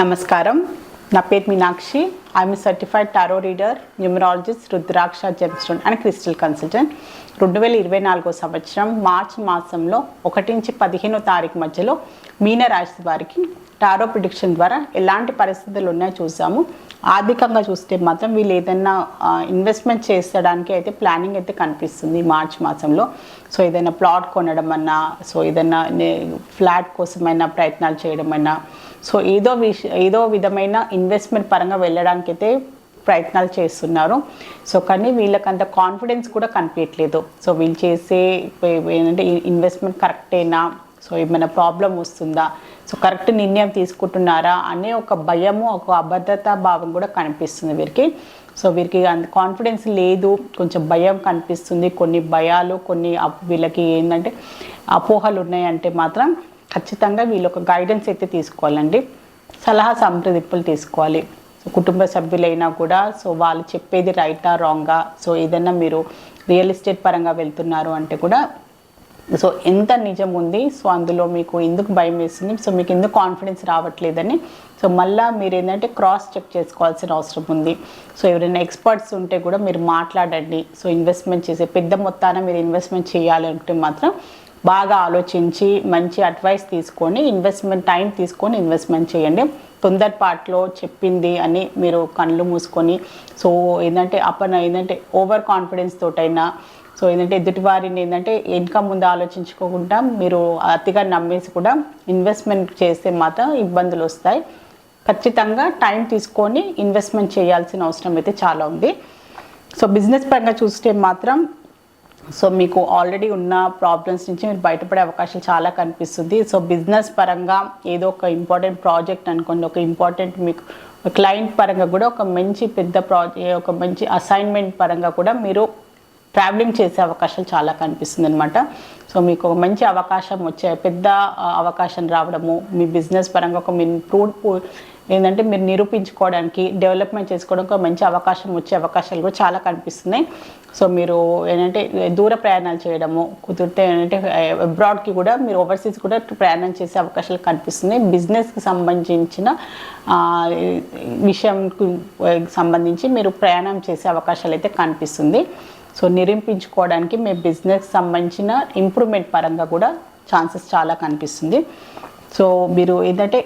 నమస్కారం. నా పేరు Meenakshi. I'm certified tarot reader, numerologist, rudraksha gemstone and crystal consultant. 2024 సంవత్సరం మార్చి మాసంలో 1 నుంచి 15వ తారీఖు మధ్యలో మీనరాశి వారికి టారో ప్రిడిక్షన్ ద్వారా ఎలాంటి పరిస్థితులు ఉన్నాయో చూసాము. ఆర్థికంగా చూస్తే మాత్రం వీళ్ళు ఏదైనా ఇన్వెస్ట్మెంట్ చేసడానికి అయితే ప్లానింగ్ అయితే కనిపిస్తుంది మార్చి మాసంలో. సో ఏదైనా ప్లాట్ కొనడం అన్నా, సో ఏదైనా ఫ్లాట్ కోసమైనా ప్రయత్నాలు చేయడం అయినా, సో ఏదో విధమైన ఇన్వెస్ట్మెంట్ పరంగా వెళ్ళడానికి అయితే ప్రయత్నాలు చేస్తున్నారు. సో కానీ వీళ్ళకంత కాన్ఫిడెన్స్ కూడా కనిపించట్లేదు. సో వీళ్ళు చేసే ఏంటంటే ఇన్వెస్ట్మెంట్ కరెక్టేనా, సో ఏమైనా ప్రాబ్లం వస్తుందా, సో కరెక్ట్ నిర్ణయం తీసుకుంటున్నారా అనే ఒక భయము, ఒక అభద్రతా భావం కూడా కనిపిస్తుంది వీరికి. సో వీరికి అంత కాన్ఫిడెన్స్ లేదు, కొంచెం భయం కనిపిస్తుంది. కొన్ని భయాలు, కొన్ని వీళ్ళకి ఏంటంటే అపోహలు ఉన్నాయంటే మాత్రం ఖచ్చితంగా వీళ్ళు ఒక గైడెన్స్ అయితే తీసుకోవాలండి. సలహా సంప్రదింపులు తీసుకోవాలి. సో కుటుంబ సభ్యులైనా కూడా సో వాళ్ళు చెప్పేది రైటా రాంగా, సో ఏదైనా మీరు రియల్ ఎస్టేట్ పరంగా వెళ్తున్నారు అంటే కూడా సో ఎంత నిజం ఉంది, సో అందులో మీకు ఎందుకు భయం వేస్తుంది, సో మీకు ఎందుకు కాన్ఫిడెన్స్ రావట్లేదని సో మళ్ళీ మీరు ఏంటంటే క్రాస్ చెక్ చేసుకోవాల్సిన అవసరం ఉంది. సో ఎవరైనా ఎక్స్పర్ట్స్ ఉంటే కూడా మీరు మాట్లాడండి. సో ఇన్వెస్ట్మెంట్ చేసే పెద్ద మొత్తాన మీరు ఇన్వెస్ట్మెంట్ చేయాలంటే మాత్రం బాగా ఆలోచించి మంచి అడ్వైస్ తీసుకొని ఇన్వెస్ట్మెంట్ టైం తీసుకొని ఇన్వెస్ట్మెంట్ చేయండి. తొందరపాట్లో చెప్పింది అని మీరు కళ్ళు మూసుకొని సో ఏంటంటే ఓవర్ కాన్ఫిడెన్స్ తోటైనా, సో ఏంటంటే ఎదుటివారిని ఏంటంటే వెనక ముందు ఆలోచించుకోకుండా మీరు అతిగా నమ్మేసి కూడా ఇన్వెస్ట్మెంట్ చేస్తే మాత్రం ఇబ్బందులు వస్తాయి. ఖచ్చితంగా టైం తీసుకొని ఇన్వెస్ట్మెంట్ చేయాల్సిన అవసరం అయితే చాలా ఉంది. సో బిజినెస్ పరంగా చూస్తే మాత్రం సో మీకు ఆల్రెడీ ఉన్న ప్రాబ్లమ్స్ నుంచి మీరు బయటపడే అవకాశాలు చాలా కనిపిస్తుంది. సో బిజినెస్ పరంగా ఏదో ఒక ఇంపార్టెంట్ ప్రాజెక్ట్ అనుకోండి, ఒక ఇంపార్టెంట్ మీకు క్లయింట్ పరంగా కూడా ఒక మంచి పెద్ద ఒక మంచి అసైన్మెంట్ పరంగా కూడా మీరు ట్రావెలింగ్ చేసే అవకాశాలు చాలా కనిపిస్తుంది అనమాట. సో మీకు ఒక మంచి అవకాశం పెద్ద అవకాశం రావడము, మీ బిజినెస్ పరంగా ఒక ఏంటంటే మీరు నిరూపించుకోవడానికి, డెవలప్మెంట్ చేసుకోవడానికి ఒక మంచి అవకాశం వచ్చే అవకాశాలు కూడా చాలా కనిపిస్తున్నాయి. సో మీరు ఏంటంటే దూర ప్రయాణాలు చేయడము, కుదిరితే ఏంటంటే అబ్రాడ్కి కూడా మీరు ఓవర్సీస్ కూడా ప్రయాణం చేసే అవకాశాలు కనిపిస్తున్నాయి. బిజినెస్కి సంబంధించిన విషయంకి సంబంధించి మీరు ప్రయాణం చేసే అవకాశాలు అయితే కనిపిస్తుంది. సో నిరూపించుకోవడానికి మీ బిజినెస్ సంబంధించిన ఇంప్రూవ్మెంట్ పరంగా కూడా ఛాన్సెస్ చాలా కనిపిస్తుంది. సో మీరు ఏంటంటే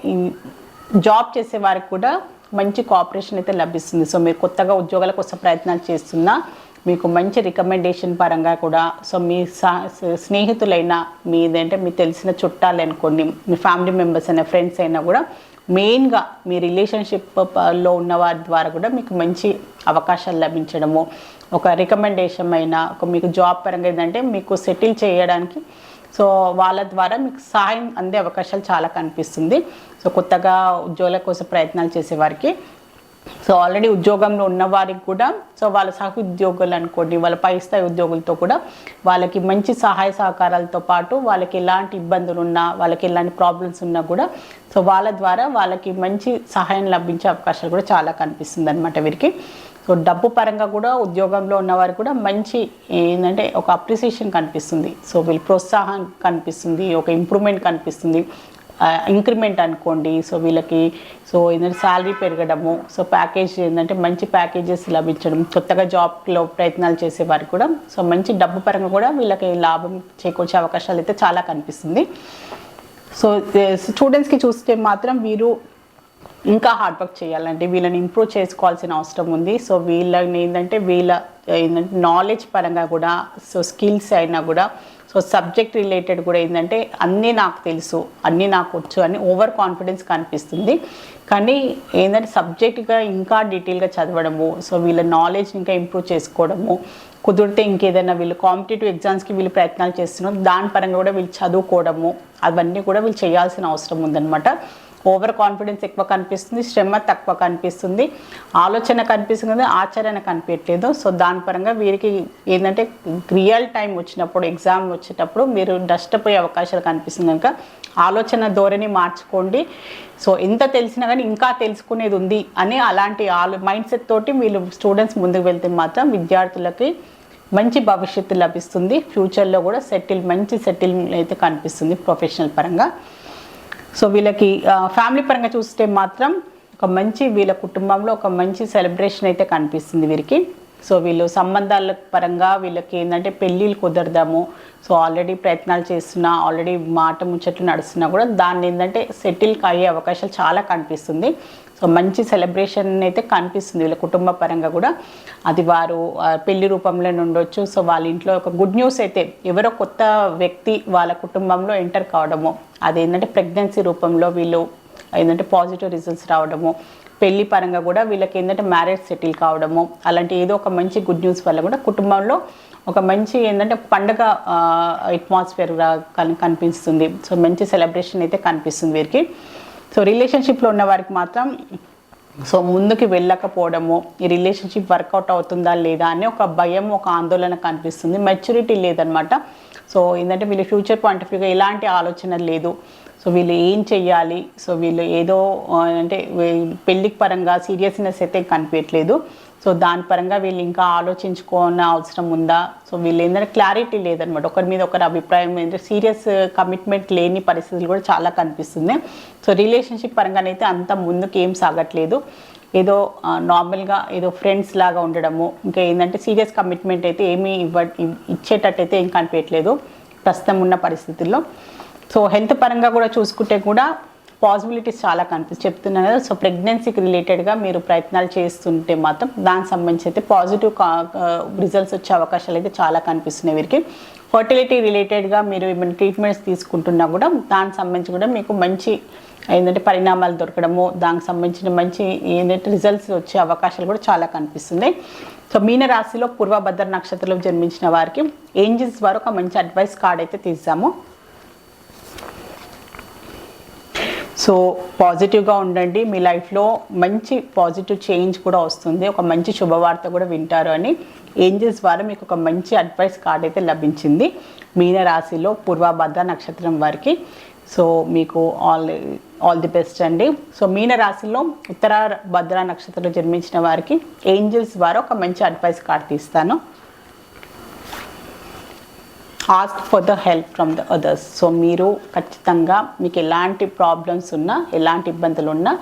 జాబ్ చేసే వారికి కూడా మంచి కోఆపరేషన్ అయితే లభిస్తుంది. సో మీరు కొత్తగా ఉద్యోగాల కోసం ప్రయత్నాలు చేస్తున్నా మీకు మంచి రికమెండేషన్ పరంగా కూడా, సో మీ స్నేహితులైనా మీదంటే మీకు తెలిసిన చుట్టాలు అనుకోండి, మీ ఫ్యామిలీ మెంబర్స్ అయినా ఫ్రెండ్స్ అయినా కూడా మెయిన్గా మీ రిలేషన్షిప్లో ఉన్న వారి ద్వారా కూడా మీకు మంచి అవకాశాలు లభించడము, ఒక రికమెండేషన్ అయినా మీకు జాబ్ పరంగా ఏంటంటే మీకు సెటిల్ చేయడానికి సో వాళ్ళ ద్వారా మీకు సహాయం అందే అవకాశాలు చాలా కనిపిస్తుంది. సో కొత్తగా ఉద్యోగాల కోసం ప్రయత్నాలు చేసేవారికి, సో ఆల్రెడీ ఉద్యోగంలో ఉన్నవారికి కూడా సో వాళ్ళ సహోద్యోగులు అనుకోండి, వాళ్ళ పై స్థాయి ఉద్యోగులతో కూడా వాళ్ళకి మంచి సహాయ సహకారాలతో పాటు వాళ్ళకి ఎలాంటి ఇబ్బందులు ఉన్నా, వాళ్ళకి ఎలాంటి ప్రాబ్లమ్స్ ఉన్నా కూడా సో వాళ్ళ ద్వారా వాళ్ళకి మంచి సహాయం లభించే అవకాశాలు కూడా చాలా కనిపిస్తుంది అనమాట వీరికి. సో డబ్బు పరంగా కూడా ఉద్యోగంలో ఉన్నవారు కూడా మంచి ఏంటంటే ఒక అప్రిసియేషన్ కనిపిస్తుంది. సో వీళ్ళు ప్రోత్సాహం కనిపిస్తుంది, ఒక ఇంప్రూవ్మెంట్ కనిపిస్తుంది, ఇంక్రిమెంట్ అనుకోండి. సో వీళ్ళకి సో ఏంటంటే శాలరీ పెరగడము, సో ప్యాకేజ్ ఏంటంటే మంచి ప్యాకేజెస్ లభించడం, కొత్తగా జాబ్లో ప్రయత్నాలు చేసే వారికి కూడా సో మంచి డబ్బు పరంగా కూడా వీళ్ళకి లాభం చేకూర్చే అవకాశాలు అయితే చాలా కనిపిస్తుంది. సో స్టూడెంట్స్కి చూస్తే మాత్రం వీరు ఇంకా హార్డ్ వర్క్ చేయాలంటే వీళ్ళని ఇంప్రూవ్ చేసుకోవాల్సిన అవసరం ఉంది. సో వీళ్ళని ఏంటంటే నాలెడ్జ్ పరంగా కూడా, సో స్కిల్స్ అయినా కూడా, సో సబ్జెక్ట్ రిలేటెడ్ కూడా ఏంటంటే అన్నీ నాకు తెలుసు, అన్నీ నాకు వచ్చు అని ఓవర్ కాన్ఫిడెన్స్ కనిపిస్తుంది. కానీ ఏంటంటే సబ్జెక్ట్గా ఇంకా డీటెయిల్గా చదవడము, సో వీళ్ళ నాలెడ్జ్ ఇంకా ఇంప్రూవ్ చేసుకోవడము, కుదిరితే ఇంకేదైనా వీళ్ళు కాంపిటేటివ్ ఎగ్జామ్స్కి వీళ్ళు ప్రయత్నాలు చేస్తున్నారు దాని పరంగా కూడా వీళ్ళు చదువుకోవడము, అవన్నీ కూడా వీళ్ళు చేయాల్సిన అవసరం ఉందన్నమాట. ఓవర్ కాన్ఫిడెన్స్ ఎక్కువ కనిపిస్తుంది, శ్రమ తక్కువ కనిపిస్తుంది, ఆలోచన కనిపిస్తుంది, ఆచరణ కనిపించట్లేదు. సో దాని పరంగా వీరికి ఏంటంటే రియల్ టైం వచ్చినప్పుడు, ఎగ్జామ్ వచ్చేటప్పుడు మీరు నష్టపోయే అవకాశాలు కనిపిస్తుంది. కనుక ఆలోచన ధోరణి మార్చుకోండి. సో ఎంత తెలిసినా కానీ ఇంకా తెలుసుకునేది ఉంది అని అలాంటి మైండ్ సెట్ తోటి వీళ్ళు స్టూడెంట్స్ ముందుకు వెళ్తే మాత్రం విద్యార్థులకి మంచి భవిష్యత్తు లభిస్తుంది. ఫ్యూచర్లో కూడా మంచి సెటిల్ అయితే కనిపిస్తుంది ప్రొఫెషనల్ పరంగా. సో వీళ్ళకి ఫ్యామిలీ పరంగా చూస్తే మాత్రం ఒక మంచి వీళ్ళ కుటుంబంలో ఒక మంచి సెలబ్రేషన్ అయితే కనిపిస్తుంది వీరికి. సో వీళ్ళు సంబంధాల పరంగా వీళ్ళకి ఏంటంటే పెళ్ళిళ్ళు కుదరదాము, సో ఆల్రెడీ ప్రయత్నాలు చేస్తున్నా, ఆల్రెడీ మాట ముచ్చట్లు నడుస్తున్నా కూడా దాన్ని ఏంటంటే సెటిల్కి అయ్యే అవకాశాలు చాలా కనిపిస్తుంది. సో మంచి సెలబ్రేషన్ అయితే కనిపిస్తుంది వీళ్ళ కుటుంబ పరంగా కూడా. అది వారు పెళ్లి రూపంలో ఉండొచ్చు. సో వాళ్ళ ఇంట్లో ఒక గుడ్ న్యూస్ అయితే ఎవరో కొత్త వ్యక్తి వాళ్ళ కుటుంబంలో ఎంటర్ కావడము, అదేంటంటే ప్రెగ్నెన్సీ రూపంలో వీళ్ళు ఏంటంటే పాజిటివ్ రిజల్ట్స్ రావడము, పెళ్లి పరంగా కూడా వీళ్ళకి ఏంటంటే మ్యారేజ్ సెటిల్ కావడము, అలాంటి ఏదో ఒక మంచి గుడ్ న్యూస్ వల్ల కూడా కుటుంబంలో ఒక మంచి ఏంటంటే పండగ అట్మాస్ఫియర్ కనిపిస్తుంది. సో మంచి సెలబ్రేషన్ అయితే కనిపిస్తుంది వీరికి. సో రిలేషన్షిప్లో ఉన్న వారికి మాత్రం సో ముందుకు వెళ్ళకపోవడము, ఈ రిలేషన్షిప్ వర్కౌట్ అవుతుందా లేదా అని ఒక భయం, ఒక ఆందోళన కనిపిస్తుంది. మెచ్యూరిటీ లేదనమాట. సో ఏంటంటే వీళ్ళు ఫ్యూచర్ పాయింట్ ఆఫ్ వ్యూగా ఎలాంటి ఆలోచన లేదు. సో వీళ్ళు ఏం చెయ్యాలి, సో వీళ్ళు ఏదో అంటే పెళ్ళికి పరంగా సీరియస్నెస్ అయితే కనిపించట్లేదు. సో దాని పరంగా వీళ్ళు ఇంకా ఆలోచించుకోవాల్సిన అవసరం ఉందా, సో వీళ్ళు ఏంటంటే క్లారిటీ లేదనమాట. ఒకరి మీద ఒకరి అభిప్రాయం ఏంటంటే సీరియస్ కమిట్మెంట్ లేని పరిస్థితులు కూడా చాలా కనిపిస్తుంది. సో రిలేషన్షిప్ పరంగానైతే అంత ముందుకు ఏం సాగట్లేదు, ఏదో నార్మల్గా ఏదో ఫ్రెండ్స్ లాగా ఉండడము, ఇంకా ఏంటంటే సీరియస్ కమిట్మెంట్ అయితే ఏమీ ఇచ్చేటట్టయితే ఏం కనిపించట్లేదు ప్రస్తుతం ఉన్న పరిస్థితుల్లో. సో హెల్త్ పరంగా కూడా చూసుకుంటే కూడా పాసిబిలిటీస్ చాలా చెప్తున్నాను కదా. సో ప్రెగ్నెన్సీకి రిలేటెడ్గా మీరు ప్రయత్నాలు చేస్తుంటే మాత్రం దానికి సంబంధించి అయితే పాజిటివ్ రిజల్ట్స్ వచ్చే అవకాశాలు అయితే చాలా కనిపిస్తున్నాయి వీరికి. ఫర్టిలిటీ రిలేటెడ్గా మీరు ఏమైనా ట్రీట్మెంట్స్ తీసుకుంటున్నా కూడా దానికి సంబంధించి కూడా మీకు మంచి ఏంటంటే పరిణామాలు దొరకడము, దానికి సంబంధించిన మంచి ఏంటంటే రిజల్ట్స్ వచ్చే అవకాశాలు కూడా చాలా కనిపిస్తున్నాయి. సో మీన రాశిలో పూర్వభద్ర నక్షత్రంలో జన్మించిన వారికి ఏంజల్స్ ద్వారా ఒక మంచి అడ్వైస్ కార్డ్ అయితే తీసాము. సో పాజిటివ్గా ఉండండి, మీ లైఫ్లో మంచి పాజిటివ్ చేంజ్ కూడా వస్తుంది, ఒక మంచి శుభవార్త కూడా వింటారు అని ఏంజల్స్ ద్వారా మీకు ఒక మంచి అడ్వైస్ కార్డ్ అయితే లభించింది మీన రాశిలో పూర్వభద్ర నక్షత్రం వారికి. సో మీకు ఆల్ ది బెస్ట్ అండి. సో మీన రాశిలో ఉత్తర భద్ర నక్షత్రంలో జన్మించిన వారికి ఏంజల్స్ ద్వారా ఒక మంచి అడ్వైస్ కార్డ్ తీస్తాను. Ask for the help from the others. So మీరు ఖచ్చితంగా మీకు ఎలాంటి ప్రాబ్లమ్స్ ఉన్నా, ఎలాంటి ఇబ్బందులు ఉన్నా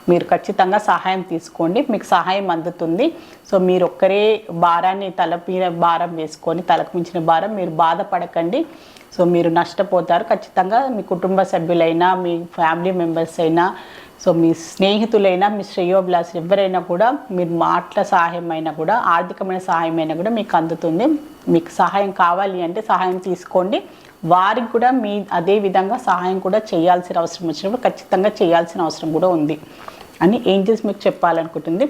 మీరు ఖచ్చితంగా సహాయం తీసుకోండి, మీకు సహాయం అందుతుంది. సో మీరు ఒక్కరే భారాన్ని తల మీద భారం వేసుకొని, తలకు మించిన భారం మీరు బాధపడకండి. సో మీరు నష్టపోతారు ఖచ్చితంగా. మీ కుటుంబ సభ్యులైనా, మీ ఫ్యామిలీ మెంబర్స్ అయినా, సో మీ స్నేహితులైనా, మీ శ్రేయోభిలాషులు ఎవరైనా కూడా మీరు మాటల సహాయం అయినా కూడా, ఆర్థికమైన సహాయం అయినా కూడా మీకు అందుతుంది. మీకు సహాయం కావాలి అంటే సహాయం తీసుకోండి. వారికి కూడా మీ అదే విధంగా సహాయం కూడా చేయాల్సిన అవసరం వచ్చినప్పుడు ఖచ్చితంగా చేయాల్సిన అవసరం కూడా ఉంది అని ఏంజల్స్ మీకు చెప్పాలనుకుంటుంది.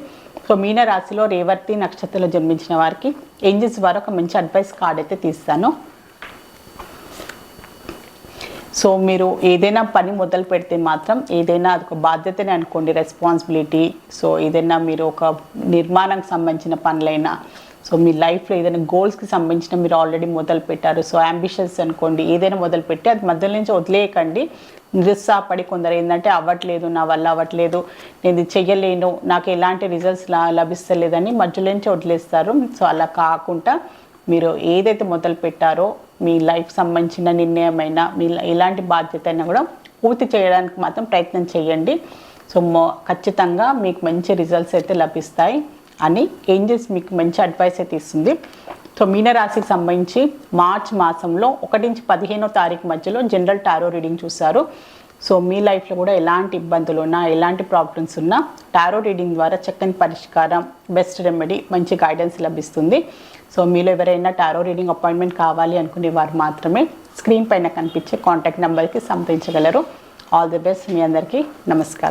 సో మీన రాశిలో రేవతి నక్షత్రంలో జన్మించిన వారికి ఏంజల్స్ ద్వారా ఒక మంచి అడ్వైస్ కార్డ్ అయితే తీస్తాను. సో మీరు ఏదైనా పని మొదలు పెడితే మాత్రం ఏదైనా అది ఒక బాధ్యతనే అనుకోండి, రెస్పాన్సిబిలిటీ. సో ఏదైనా మీరు ఒక నిర్మాణానికి సంబంధించిన పనులైనా, సో మీ లైఫ్లో ఏదైనా గోల్స్కి సంబంధించిన మీరు ఆల్రెడీ మొదలు పెట్టారు, సో అంబిషన్స్ అనుకోండి, ఏదైనా మొదలుపెట్టి అది మధ్యలో నుంచి వదిలేయకండి. నిరుత్సాహపడి కొందరు ఏంటంటే అవ్వట్లేదు, నా వల్ల అవ్వట్లేదు, నేను ఇది చెయ్యలేను, నాకు ఎలాంటి రిజల్ట్స్ లభిస్తలేదని మధ్యలో నుంచి వదిలేస్తారు. సో అలా కాకుండా మీరు ఏదైతే మొదలు పెట్టారో మీ లైఫ్ సంబంధించిన నిర్ణయమైనా, మీ ఎలాంటి బాధ్యత అయినా కూడా పూర్తి చేయడానికి మాత్రం ప్రయత్నం చేయండి. సో ఖచ్చితంగా మీకు మంచి రిజల్ట్స్ అయితే లభిస్తాయి అని ఏంజల్స్ మీకు మంచి అడ్వైస్ అయితే ఇస్తుంది. సో మీనరాశికి సంబంధించి మార్చ్ మాసంలో 1 నుంచి 15వ తారీఖు మధ్యలో జనరల్ టారో రీడింగ్ చూస్తారు. సో మీ లైఫ్లో కూడా ఎలాంటి ఇబ్బందులు ఉన్నా, ఎలాంటి ప్రాబ్లమ్స్ ఉన్నా టారో రీడింగ్ ద్వారా చక్కని పరిష్కారం, బెస్ట్ రెమెడీ, మంచి గైడెన్స్ లభిస్తుంది. సో మీలో ఎవరైనా టారో రీడింగ్ అపాయింట్మెంట్ కావాలి అనుకునే వారు మాత్రమే స్క్రీన్ పైన కనిపించే కాంటాక్ట్ నెంబర్కి సంప్రదించగలరు. All the best. మీ అందరికీ నమస్కారం.